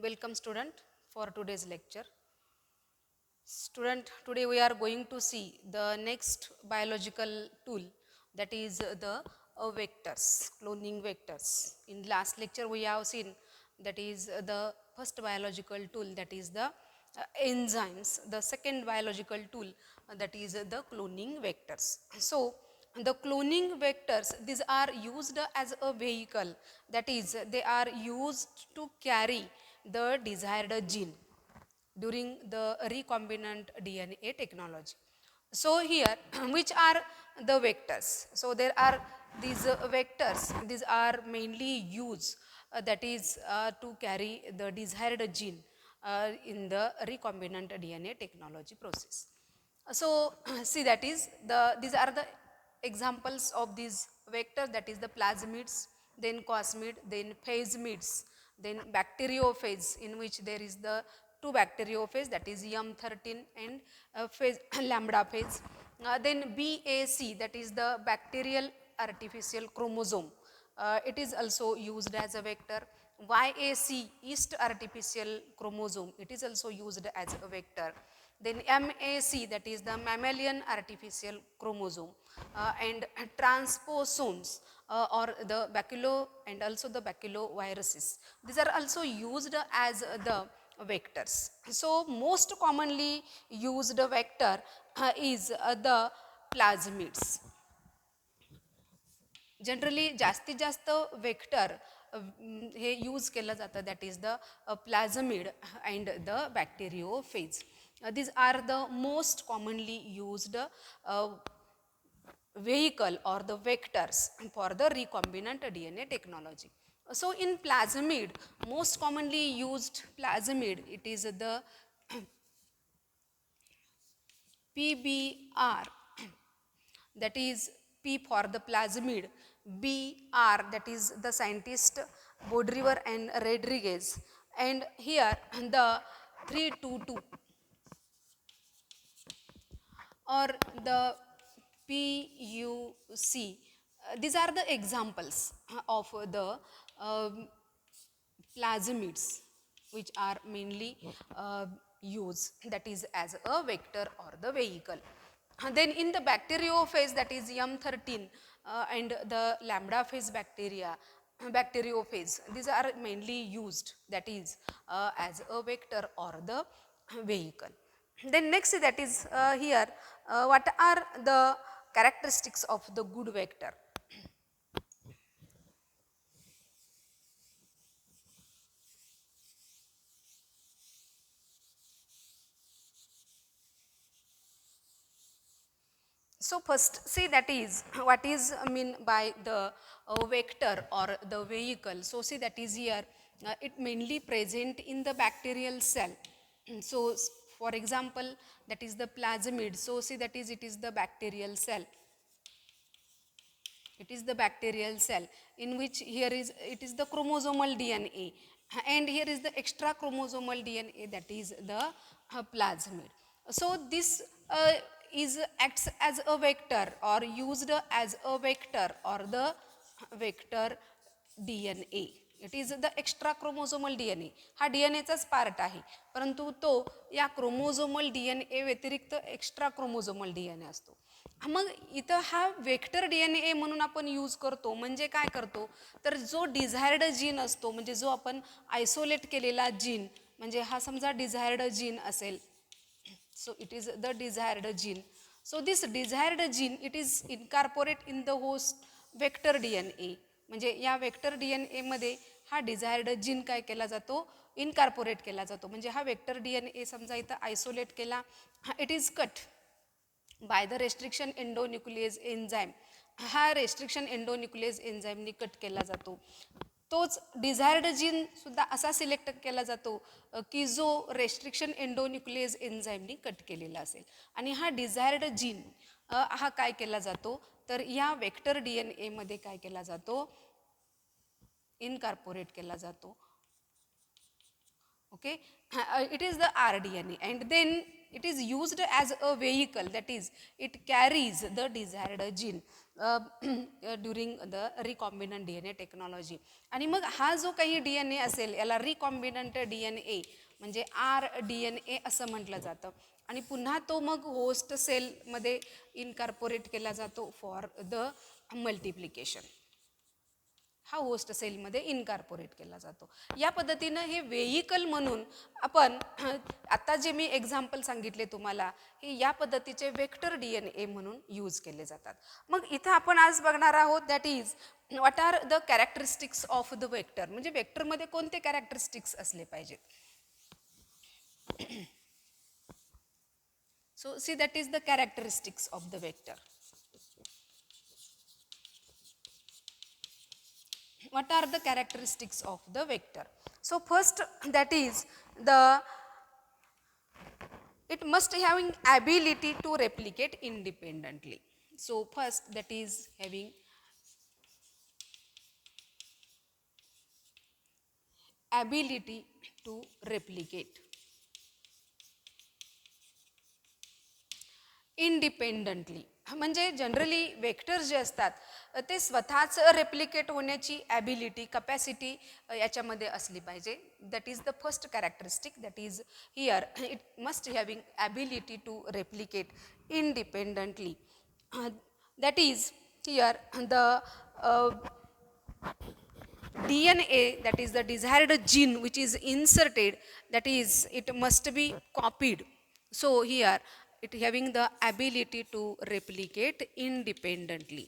Welcome student for today's lecture. Student, today we are going to see the next biological tool, that is the vectors, cloning vectors. In last lecture we have seen that is the first biological tool, that is the enzymes. The second biological tool, that is the cloning vectors. So the cloning vectors, these are used as a vehicle, that is they are used to carry the desired gene during the recombinant DNA technology. So here which are the vectors? So there are these vectors, these are mainly used that is to carry the desired gene in the recombinant DNA technology process. So see, that is these are the examples of these vectors, that is the plasmids, then cosmid, then phasmids, then bacteriophage, in which there is the two bacteriophage, that is M13 and phase lambda phase. Then BAC, that is the bacterial artificial chromosome. It is also used as a vector. YAC, yeast artificial chromosome, it is also used as a vector. Then MAC, that is the mammalian artificial chromosome, and transposons or the baculo and also the baculoviruses. These are also used as the vectors. So most commonly used vector is the plasmids. Generally जास्तीत जास्त vector हे use केलं जातं, that is the plasmid and the bacteriophage. these are the most commonly used vehicle or the vectors for the recombinant DNA technology. So in plasmid, most commonly used plasmid, it is the PBR, that is P for the plasmid, BR, that is the scientist Baudrillard and Rodriguez, and here the 322 or the PUC. These are the examples of the plasmids which are mainly used, that is as a vector or the vehicle. Then in the bacteriophage, that is M13 and the lambda phase bacteriophage, these are mainly used, that is as a vector or the vehicle. Then next, that is here what are the characteristics of the good vector? So first see, that is what is mean by the vector or the vehicle. So see, that is here it mainly present in the bacterial cell. So for example, that is the plasmid. So see, that is it is the bacterial cell. It is the bacterial cell in which here is it is the chromosomal DNA, and here is the extra chromosomal DNA, that is the plasmid. So this is acts as a vector or used as a vector or the vector DNA. It is the extra chromosomal DNA. हा DNAचाच part आहे, परंतु तो या chromosomal DNA व्यतिरिक्त extra chromosomal DNA असतो. मग इथं हा वेक्टर DNA म्हणून आपण यूज करतो, म्हणजे काय करतो, तर जो डिझायर्ड जीन असतो, म्हणजे जो आपण आयसोलेट केलेला जीन, म्हणजे हा समजा डिझायर्ड जीन असेल, so it is the desired gene. So this desired gene, it is incorporate in the host vector DNA. म्हणजे या वेक्टर DNA मध्ये हा डिझायर्ड जीन काय केला जातो, इनकॉर्पोरेट केला जातो. म्हणजे हा वेक्टर DNA समजा इथं आयसोलेट केला, it is cut by the restriction endonuclease enzyme. हा रेस्ट्रिक्शन एंडोन्यूक्लियेज एन्झाईमनी कट केला जातो. तोच डिझायर्ड जीन सुद्धा असा सिलेक्ट केला जातो की जो रेस्ट्रिक्शन एंडोन्यूक्लियेज एन्झाईमनी कट केलेला असेल. आणि हा डिझायर्ड जीन हा काय केला जातो, तर या वेक्टर DNA मध्ये काय केला जातो, इनकॉर्पोरेट केला जातो. Okay, it is the RDNA. And then it is used as a vehicle, that is it carries the desired gene during the recombinant DNA technology. आणि मग हा जो काही DNA असेल याला रिकॉम्बिनंट DNA म्हणजे rDNA असं म्हटलं जातं. आणि पुन्हा तो मग होस्ट सेलमध्ये इनकॉर्पोरेट केला जातो फॉर द मल्टिप्लिकेशन. हा होस्ट सेलमध्ये इनकॉर्पोरेट केला जातो. या पद्धतीनं हे व्हेइकल म्हणून आपण आता जे मी एक्झाम्पल सांगितले तुम्हाला हे या पद्धतीचे वेक्टर DNA म्हणून यूज केले जातात. मग इथं आपण आज बघणार आहोत that is what are the characteristics of the vector, म्हणजे वेक्टरमध्ये कोणते कॅरेक्टरिस्टिक्स असले पाहिजेत. So see, that is the characteristics of the vector. What are the characteristics of the vector? So first, that is it must having ability to replicate independently. So first, that is having ability to replicate independently. म्हणजे generally vectors जे असतात ते स्वतःच replicate होण्याची ability capacity याच्यामध्ये असली पाहिजे. That is the first characteristic, that is here it must having ability to replicate independently. That is here the DNA, that is the desired gene which is inserted, that is it must be copied. So here it having the ability to replicate independently.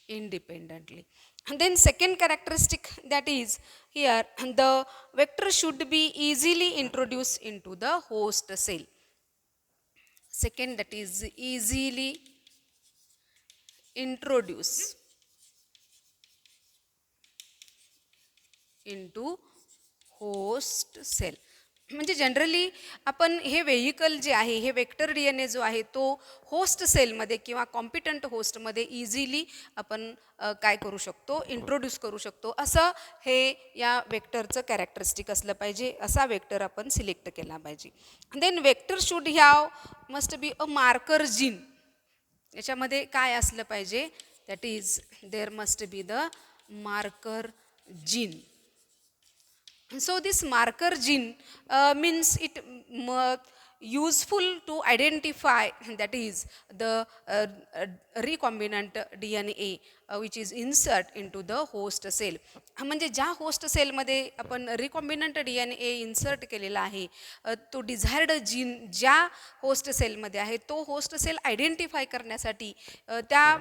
And then second characteristic, that is here the vector should be easily introduced into the host cell. Second, that is easily introduce into host cell. म्हणजे generally आपण हे vehicle जे आहे हे vector DNA जो आहे तो host सेलमध्ये किंवा कॉम्पिटंट होस्टमध्ये इझिली आपण काय करू शकतो, इंट्रोड्यूस करू शकतो. असं हे या वेक्टरचं कॅरेक्टरिस्टिक असलं पाहिजे. असा वेक्टर आपण सिलेक्ट केला पाहिजे. Then vector should have must be a marker gene. याच्यामध्ये काय असलं पाहिजे, that is there must be the marker gene. So this marker gene means it useful to identify, that is the recombinant DNA which is insert into the host cell. म्हणजे ज्या host सेलमध्ये आपण recombinant DNA insert केलेला आहे तो desired gene ज्या host सेलमध्ये आहे तो होस्ट सेल आयडेंटिफाय करण्यासाठी त्या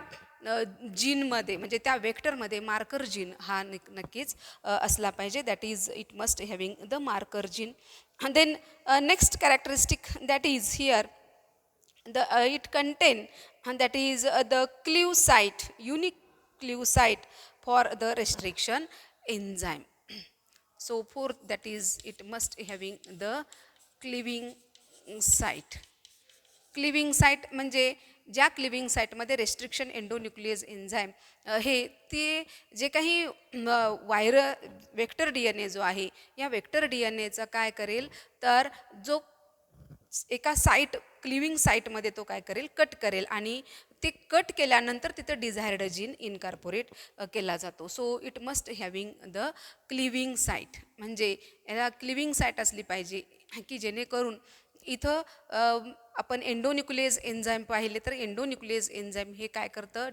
जीनमध्ये म्हणजे त्या वेक्टरमध्ये मार्कर जीन हा नक्कीच असला पाहिजे. That is it must having the marker gene. And then next characteristic, that is here it contain, and that is the cleave site, unique cleave site for the restriction enzyme. So fourth, that is it must having the cleaving site. Cleaving site म्हणजे ज्या cleaving साईटमध्ये restriction endonuclease enzyme हे ते जे काही vector DNA जो आहे या वेक्टर DNAचा काय करेल तर जो एका साईट क्लिविंग साईटमध्ये तो काय करेल, कट करेल आणि ते कट केल्यानंतर तिथं डिझायर्ड जीन इनकॉर्पोरेट केला जातो. So it must having the cleaving site. म्हणजे याला क्लिविंग साईट असली पाहिजे की जेणेकरून इथं आपण एंडोन्यूक्लियस एन्झाईम पाहिले तर एंडोन्यूक्लियस एन्झाईम हे काय करतं,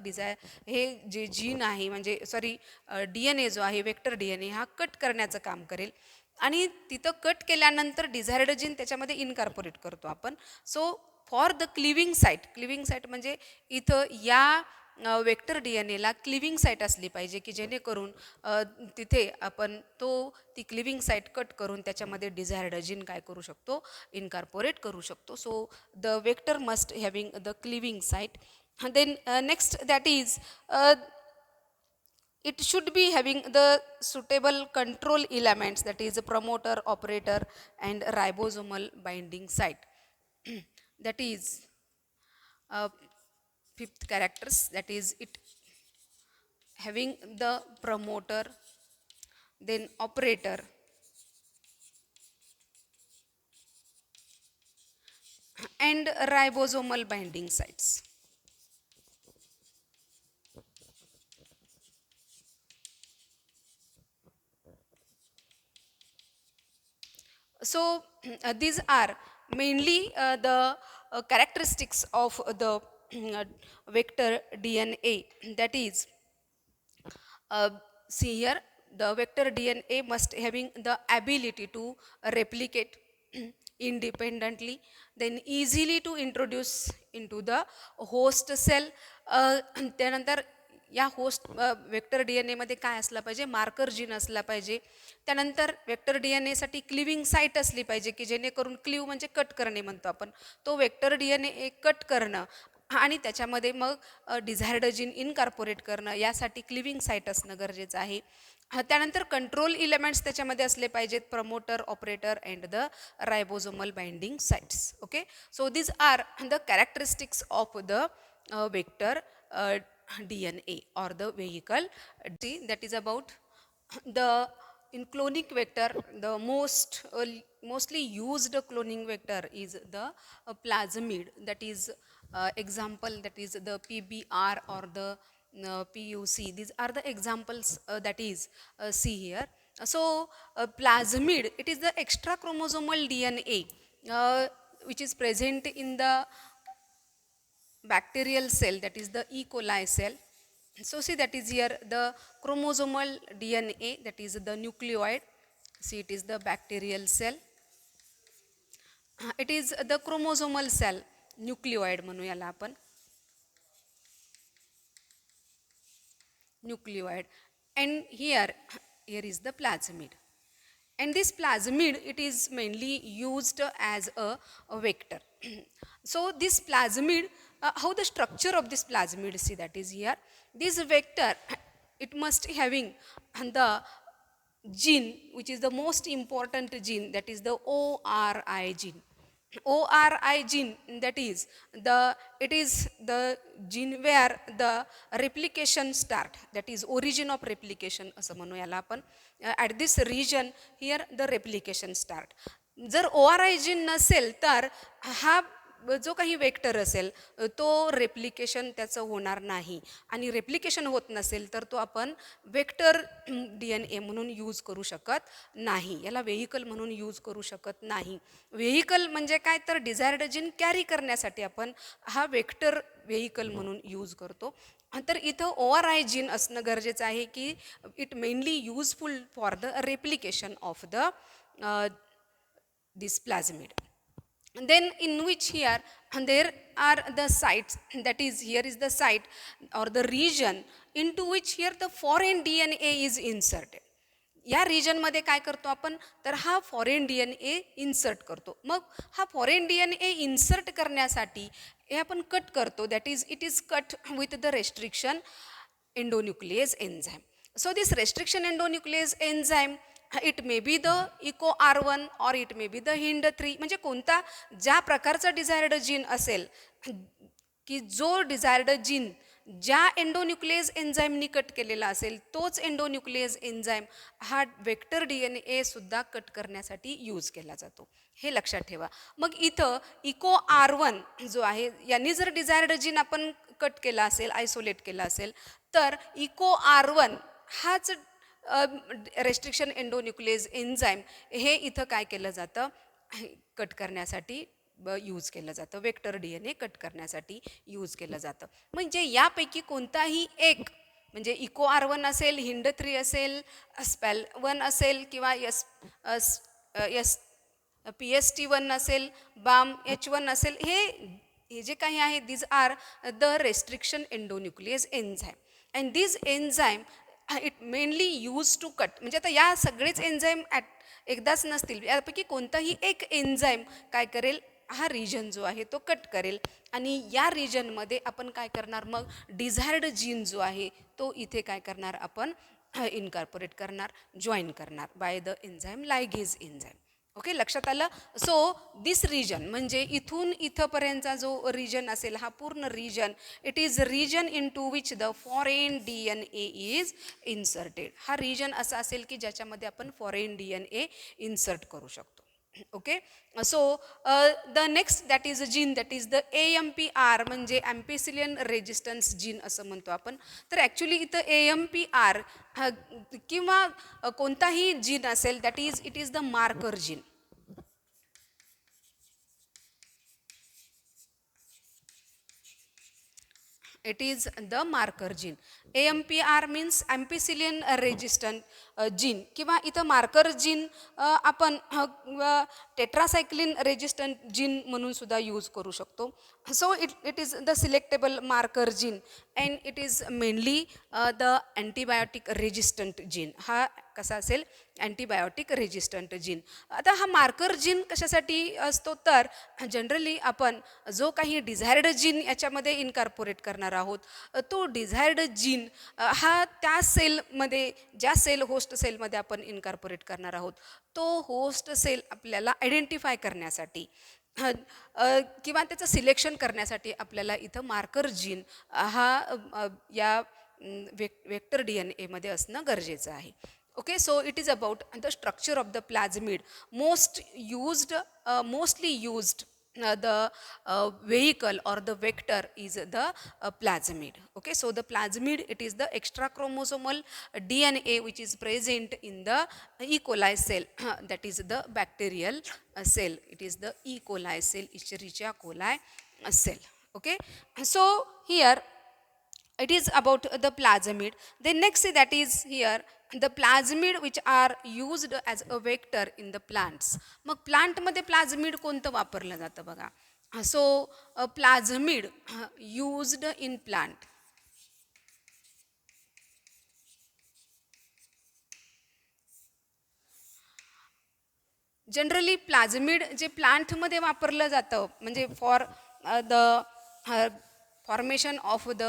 हे जे जीन आहे म्हणजे सॉरी DNA जो आहे वेक्टर DNA हा कट करण्याचं काम करेल आणि तिथं कट केल्यानंतर डिझायर्ड जीन त्याच्यामध्ये इनकॉर्पोरेट करतो आपण. So for the cleaving site म्हणजे इथं या वेक्टर DNAला क्लिविंग साईट असली पाहिजे की जेणेकरून तिथे आपण ती क्लिविंग साईट कट करून त्याच्यामध्ये डिझायर्ड जीन काय करू शकतो, इनकॉर्पोरेट करू शकतो. So the vector must having the cleaving site. Then next, that is it should be having the suitable control elements, that is a promoter, operator and ribosomal binding site. That is fifth characters, that is it having the promoter, then operator and ribosomal binding sites. So these are mainly the characteristics of the vector DNA. That is, see here, the vector DNA must having the ability to replicate independently, then easily to introduce into the host cell. त्यानंतर या host vector D N एमध्ये काय असला पाहिजे, marker gene असला पाहिजे. त्यानंतर vector D N एसाठी क्लिविंग site असली पाहिजे की जेणेकरून क्लिव म्हणजे कट करणे म्हणतो आपण, तो vector D N A cut करणं आणि त्याच्यामध्ये मग डिझायर्ड जीन इनकॉर्पोरेट करणं, यासाठी क्लिविंग साईट असणं गरजेचं आहे. त्यानंतर कंट्रोल इलेमेंट्स त्याच्यामध्ये असले पाहिजेत, promoter, operator and the ribosomal binding sites. Okay, so these are the characteristics of the vector DNA or the vehicle. See, that is about the in cloning vector, the mostly used cloning vector is the plasmid. That is example, that is the PBR or the PUC. These are the examples that is see here. So plasmid, it is the extra chromosomal DNA which is present in the bacterial cell, that is the E. coli cell. So see, that is here the chromosomal DNA, that is the nucleoid. See, it is the bacterial cell. It is the chromosomal cell, nucleoid म्हणू याला आपण, nucleoid. And here is the plasmid. And this plasmid, it is mainly used as a vector. So this plasmid, how the structure of this plasmid, see, that is here. This vector, it must having the gene which is the most important gene, that is the ORI gene. ORI gene, that is it is the gene where the replication start, that is origin of replication असं म्हणू याला आपण. At this region here the replication start. जर ORI gene नसेल तर हा जो काही वेक्टर असेल तो रेप्लिकेशन त्याचं होणार नाही, आणि रेप्लिकेशन होत नसेल तर तो आपण वेक्टर DNA म्हणून यूज करू शकत नाही, याला व्हेइकल म्हणून यूज करू शकत नाही. व्हेइकल म्हणजे काय, तर डिझायर्ड जीन कॅरी करण्यासाठी आपण हा वेक्टर व्हेइकल म्हणून यूज करतो. तर इथं ORI जीन असणं गरजेचं आहे की it mainly useful for the replication of the this plasmid. Then in which here there are the sites, that is here is the site or the region into which here the foreign DNA is inserted. या रिजनमध्ये काय करतो आपण, तर हा foreign DNA insert करतो. मग हा फॉरेन DNA इन्सर्ट करण्यासाठी हे आपण कट करतो, that is it is cut with the restriction endonuclease enzyme. So this restriction endonuclease enzyme, it may be the EcoR1 और it may be the HIND3. म्हणजे कोणता ज्या प्रकारचा डिझायर्ड जीन असेल की जो डिझायर्ड जीन ज्या एंडोन्यूक्लियेज एन्झाईमनी कट केलेला असेल तोच एंडोन्यूक्लियेज एन्झाईम हा वेक्टर DNA सुद्धा कट करण्यासाठी यूज केला जातो, हे लक्षात ठेवा. मग इथं EcoR1 जो आहे यांनी जर डिझायर्ड जीन आपण कट केला असेल, आयसोलेट केला असेल, तर EcoR1 हाच रेस्ट्रिक्शन एंडोन्यूक्लियेज एन्झाईम हे इथं काय केलं जातं, कट करण्यासाठी यूज केलं जातं, वेक्टर DNA कट करण्यासाठी यूज केलं जातं. म्हणजे यापैकी कोणताही एक, म्हणजे EcoR1 असेल, HIND3 असेल, SPAL1 असेल किंवा PST1 असेल, BAMH1 असेल, हे जे काही आहे these are the restriction endonuclease enzyme. And these enzyme it mainly use to cut. म्हणजे आता या सगळेच एन्झाईम एकदाच नसतील, यापैकी कोणताही एक एन्झाईम काय करेल, हा रिजन जो आहे तो कट करेल, आणि या रिजनमध्ये आपण काय करणार, मग डिझायर्ड जीन जो आहे तो इथे काय करणार, आपण इनकॉर्पोरेट करणार, जॉईन करणार by the enzyme ligase enzyme. Okay, लक्षात आलं. सो दिस रिजन म्हणजे इथून इथंपर्यंतचा जो रिजन असेल हा पूर्ण region, it is region into which the foreign DNA is inserted. हा रिजन असा असेल की ज्याच्यामध्ये आपण फॉरेन DNA इन्सर्ट करू शकतो. Okay, so the next that is a gene that is the AMPR म्हणजे ampicillin resistance gene असं म्हणतो आपण. तर ॲक्च्युली इथं AMPR किंवा कोणताही जीन असेल that is it is the marker gene. It is the marker gene. AMPR means ampicillin resistant gene किंवा इथं मार्कर जीन आपण टेट्रासायक्लिन रेजिस्टंट जीन म्हणून सुद्धा यूज करू शकतो. So it is the selectable marker gene and it is mainly the antibiotic resistant gene. हा कसा असेल अँटीबायोटिक रेजिस्टंट जीन. आता हा मार्कर जीन कशासाठी असतो तर जनरली आपण जो काही डिझायर्ड जीन याच्यामध्ये इनकॉर्पोरेट करणार आहोत तो डिझायर्ड जीन हा त्या सेलमध्ये ज्या सेल होस्ट सेलमध्ये आपण इनकॉर्पोरेट करणार आहोत तो होस्ट सेल आपल्याला आयडेंटिफाय करण्यासाठी किंवा त्याचं सिलेक्शन करण्यासाठी आपल्याला इथं मार्कर जीन हा या वेक्टर DNA मध्ये असणं गरजेचं आहे. Okay, so it is about the structure of the plasmid. Mostly used the vehicle or the vector is the plasmid. Okay, so the plasmid, it is the extra chromosomal DNA which is present in the E. coli cell that is the bacterial cell. It is the E. coli cell, Escherichia coli cell. Okay, so here it is about the plasmid. Then next that is here the plasmid which are used as a vector in the plants. मग प्लांटमध्ये plasmid कोणतं वापरलं जातं बघा. So plasmid used in plant. Generally plasmid जे प्लांटमध्ये वापरलं जातं म्हणजे for the formation of the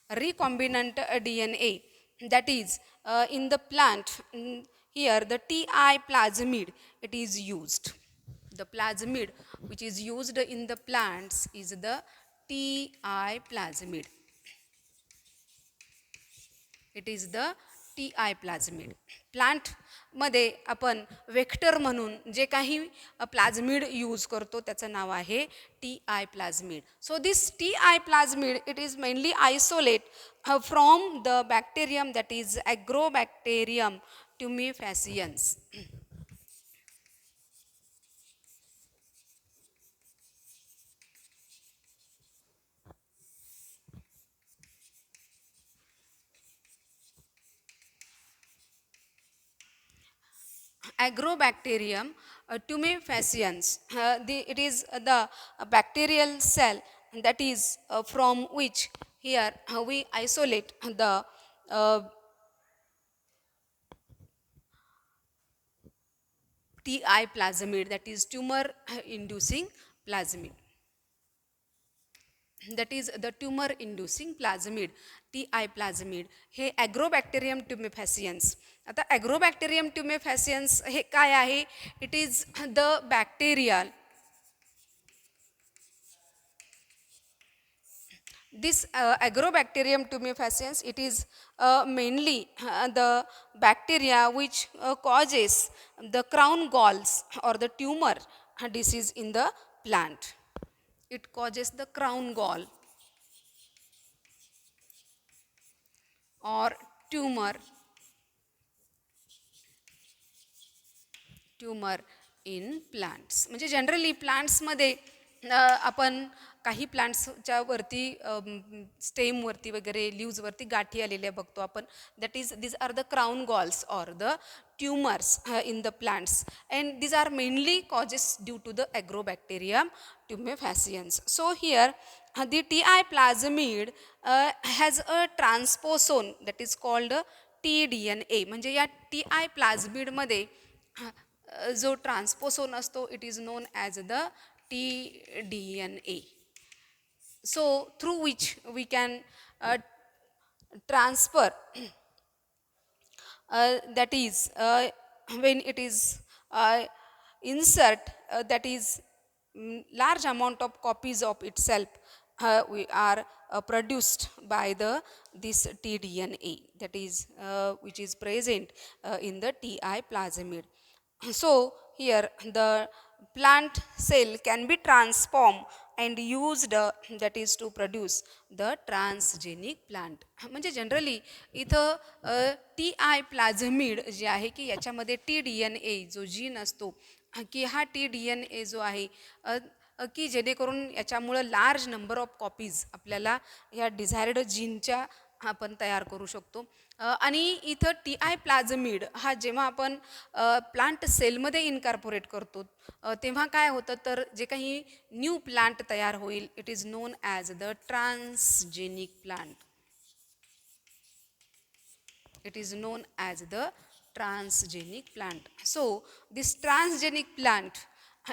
recombinant DNA, that is in the plant. Here the TI plasmid it is used. The plasmid which is used in the plants is the TI plasmid. It is the TI plasmid. Plant मध्ये आपण vector म्हणून जे काही plasmid use करतो त्याचं नाव आहे TI plasmid. So this TI plasmid it is mainly isolate from the bacterium that is Agrobacterium tumefaciens. Agrobacterium tumefaciens. It is the bacterial cell that is from which here we isolate the TI plasmid, that is tumor inducing plasmid. That is the tumor inducing plasmid, TI plasmid. हे ॲग्रोबॅक्टेरियम ट्युमेफॅसियन्स. आता ॲग्रोबॅक्टेरियम ट्युमेफॅसियन्स हे काय आहे? It is the bacterial. This Agrobacterium tumefaciens it is mainly the bacteria which causes the crown galls or the tumor disease in the plant. It causes the crown gall or tumor in plants. म्हणजे generally प्लांट्समध्ये आपण काही प्लांट्सच्या वरती स्टेमवरती वगैरे लीव्सवरती गाठी आलेल्या बघतो आपण. That is these are the crown galls or the tumors in the plants, and these are mainly causes due to the Agrobacterium tumefaciens. So here the TI plasmid has a transposon that is called tDNA. म्हणजे या TI plasmid मध्ये जो ट्रान्सपोसोन असतो it is non as the tDNA. So through which we can transfer that is when it is insert that is large amount of copies of itself we are produced by the this tDNA, that is which is present in the Ti plasmid. So here the plant cell can be transformed and used that is to produce the transgenic plant. म्हणजे generally इथं T I plasmid जे आहे की याच्यामध्ये tDNA जो gene असतो की हा tDNA जो आहे की जेणेकरून याच्यामुळं लार्ज नंबर ऑफ कॉपीज आपल्याला ह्या डिझायर्ड जीनच्या आपण तयार करू शकतो. आणि इथं टी आय प्लाझमिड हा जेव्हा आपण प्लांट सेलमध्ये इन्कॉर्पोरेट करतो तेव्हा काय होतं तर जे काही न्यू प्लांट तयार होईल it is non as the transgenic plant. It is known as the transgenic plant. So this transgenic plant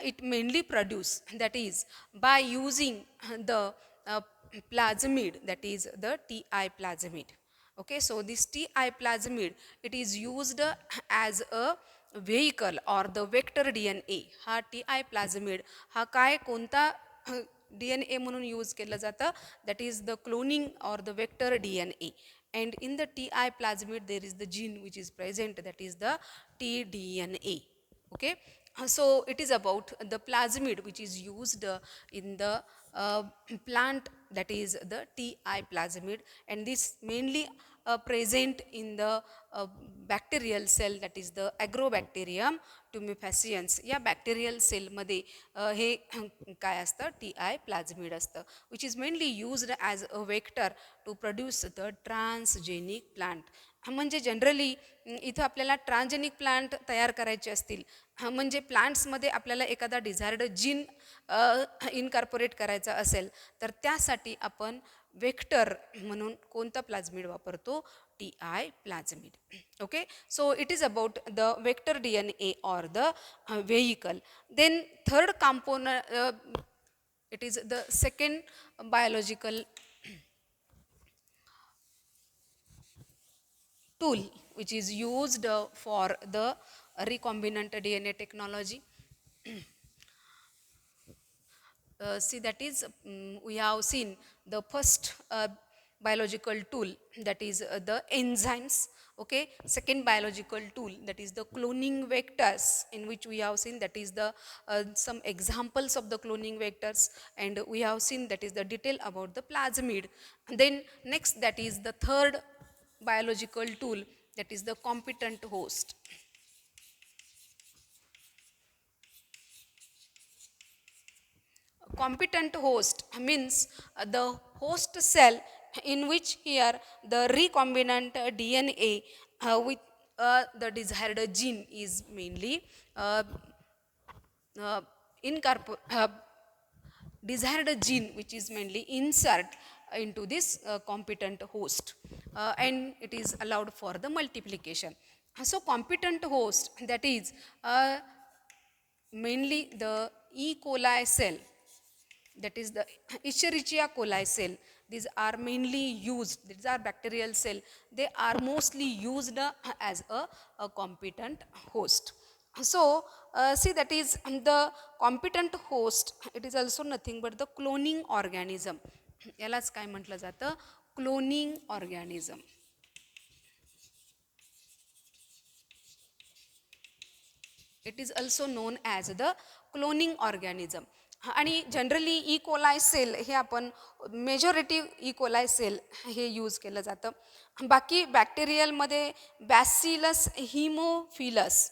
it mainly produce, that is by using the plasmid, that is the Ti plasmid. Okay, so this Ti plasmid it is used as a vehicle or the vector DNA. हा Ti plasmid हा काय कोणता DNA म्हणून use केलं जातं, that is the cloning or the vector DNA. And in the Ti plasmid there is the gene which is present, that is the tDNA. Okay, so it is about the plasmid which is used in the plant, that is the Ti plasmid, and this mainly present in the bacterial cell, that is the agrobacterium tumefaciens. या bacterial सेलमध्ये हे काय असतं T I plasmid असतं, which is mainly used as a vector to produce the transgenic plant. म्हणजे generally इथं आपल्याला transgenic plant तयार करायचे असतील म्हणजे प्लांट्समध्ये आपल्याला एखादा डिझायर्ड जीन इनकॉर्पोरेट करायचा असेल तर त्यासाठी आपण वेक्टर म्हणून कोणता प्लाझमिड वापरतो, T I plasmid. Okay, so it is about the vector DNA or the vehicle. Then third component it is the second biological tool which is used for the recombinant DNA technology. See, that is we have seen the first biological tool, that is the enzymes. Okay, second biological tool, that is the cloning vectors, in which we have seen that is the some examples of the cloning vectors, and we have seen that is the detail about the plasmid. Then next, that is the third biological tool, that is the competent host. Competent host means the host cell in which here the recombinant DNA with the desired gene is mainly desired gene which is mainly insert into this competent host and it is allowed for the multiplication. So competent host, that is mainly the E. coli cell, that is the Escherichia coli cell. These are mainly used, these are bacterial cell, they are mostly used as a competent host. So see, that is the competent host, it is also nothing but the cloning organism. यालाच काय म्हटलं जातं, cloning organism. It is also known as the cloning organism. आणि generally E coli cell हे आपण majority E coli cell हे use केलं जातं. बाकी बॅक्टेरियलमध्ये bacillus haemophilus,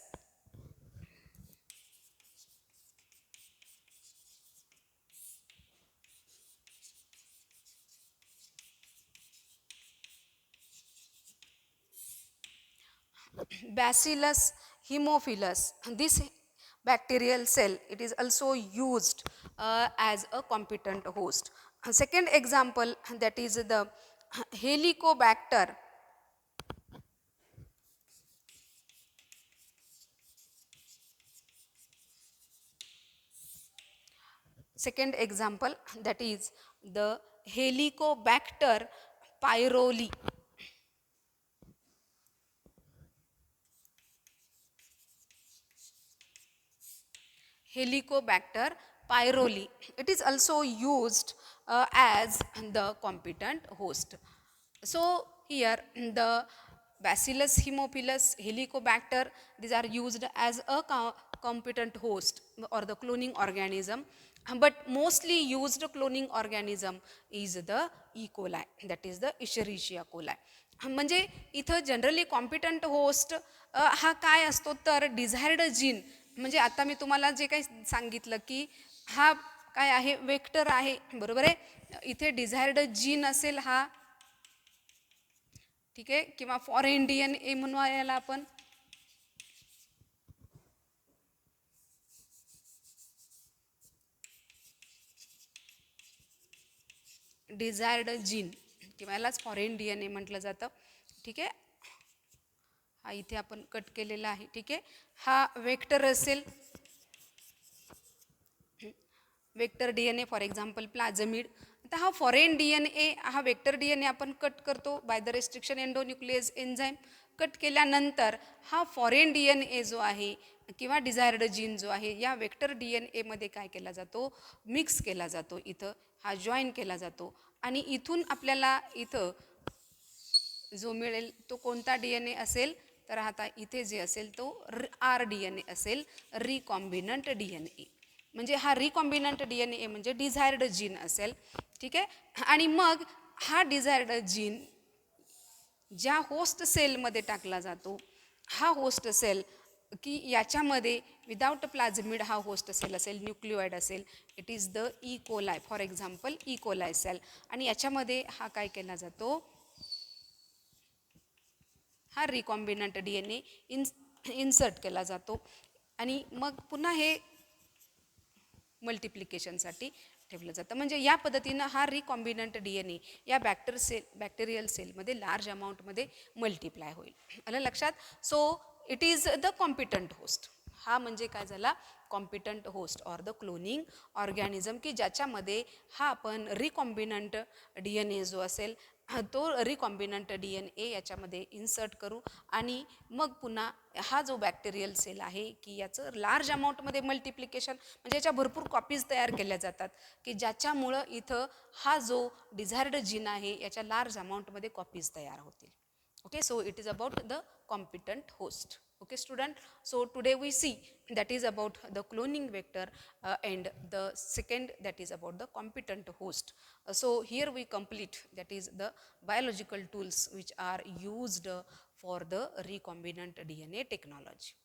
Bacillus haemophilus, this bacterial cell it is also used as a competent host. Second example, that is the Helicobacter. Second example, that is the Helicobacter pylori. Helicobacter pylori. It is also used as the competent host. So here the Bacillus Haemophilus Helicobacter, these are used as a competent host or the cloning organism, but mostly used cloning organism is the E. coli, that is the Escherichia coli. म्हणजे इथं generally competent host हा काय असतो तर desired gene, म्हणजे आता मी तुम्हाला जे काही सांगितलं की हा काय आहे वेक्टर आहे, बरोबर आहे. इथे डिझायर्ड जीन असेल हा, ठीक आहे, किंवा फॉरेन DNA म्हणूया याला आपण. डिझायर्ड जीन किंवा यालाच फॉरेन DNA म्हटलं जातं, ठीक आहे. हा इथे आपण कट केलेला आहे, ठीक आहे. हा वेक्टर असेल, vector DNA for example plasmid. आता हा फॉरेन DNA, हा वेक्टर DNA आपण कट करतो bye the restriction endonuclease enzyme. Cut केल्यानंतर हा फॉरेन DNA जो आहे किंवा डिझायर्ड जीन जो आहे या वेक्टर DNA मध्ये काय केला जातो, मिक्स केला जातो, इथं हा जॉईन केला जातो. आणि इथून आपल्याला इथं जो मिळेल तो कोणता DNA असेल तर आता इथे जे असेल तो RDNA असेल, रिकॉम्बिनंट DNA. म्हणजे हा रिकॉम्बिनंट DNA म्हणजे डिझायर्ड जीन असेल, ठीक आहे. आणि मग हा डिझायर्ड जीन ज्या होस्ट सेलमध्ये टाकला जातो, हा होस्ट सेल की याच्यामध्ये विदाउट प्लाझमिड हा होस्ट सेल असेल, न्यूक्लिओइड असेल, it is the E coli, for example E coli cell. आणि याच्यामध्ये हा काय केला जातो, हा रिकॉम्बिनंट DNA इन्सर्ट केला जातो. आणि मग पुन्हा हे मल्टिप्लिकेशनसाठी ठेवलं जातं. म्हणजे या पद्धतीनं हा रिकॉम्बिनंट DNA या बॅक्टेरियल सेलमध्ये लार्ज अमाऊंटमध्ये मल्टिप्लाय होईल. आलं लक्षात. So it is the competent host. हा म्हणजे काय झाला, competent host or the cloning organism, की ज्याच्यामध्ये हा आपण रिकॉम्बिनंट DNA जो असेल तो रिकॉम्बिनंट DNA याच्यामध्ये इन्सर्ट करू. आणि मग पुन्हा हा जो बॅक्टेरियल सेल आहे की याचं लार्ज अमाऊंटमध्ये मल्टिप्लिकेशन, म्हणजे याच्या भरपूर कॉपीज तयार केल्या जातात की ज्याच्यामुळं इथं हा जो डिझायर्ड जीन आहे याच्या लार्ज अमाऊंटमध्ये कॉपीज तयार होतील. Okay, so it is about the competent host. Okay student, so today we see that is about the cloning vector and the second that is about the competent host. So here we complete that is the biological tools which are used for the recombinant DNA technology.